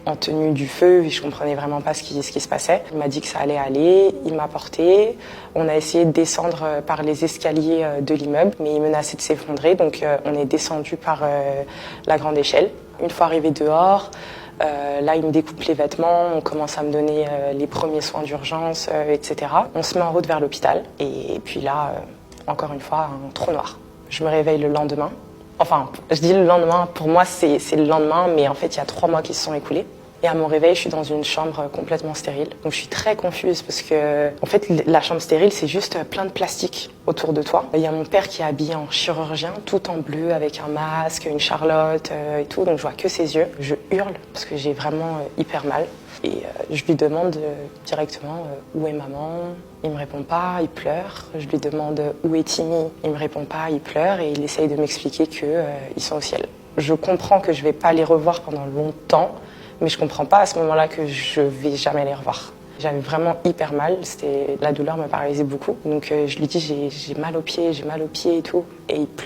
En tenue du feu et je comprenais vraiment pas ce qui se passait. Il m'a dit que ça allait aller, il m'a porté. On a essayé de descendre par les escaliers de l'immeuble, mais il menaçait de s'effondrer, donc on est descendu par la grande échelle. Une fois arrivé dehors, là il me découpe les vêtements, on commence à me donner les premiers soins d'urgence, etc. On se met en route vers l'hôpital et puis là, encore une fois, un trou noir. Je me réveille le lendemain. Enfin, je dis le lendemain, pour moi c'est le lendemain, mais en fait il y a 3 mois qui se sont écoulés. Et à mon réveil, je suis dans une chambre complètement stérile. Donc je suis très confuse parce que, en fait, la chambre stérile, c'est juste plein de plastique autour de toi. Il y a mon père qui est habillé en chirurgien, tout en bleu, avec un masque, une charlotte et tout. Donc je vois que ses yeux. Je hurle parce que j'ai vraiment hyper mal. Et je lui demande directement où est maman. Il me répond pas, il pleure. Je lui demande où est Timmy. Il me répond pas, il pleure et il essaye de m'expliquer qu'ils sont au ciel. Je comprends que je vais pas les revoir pendant longtemps, mais je comprends pas à ce moment-là que je vais jamais les revoir. J'avais vraiment hyper mal, la douleur me paralysait beaucoup. Donc je lui dis j'ai mal aux pieds et tout, et il pleure.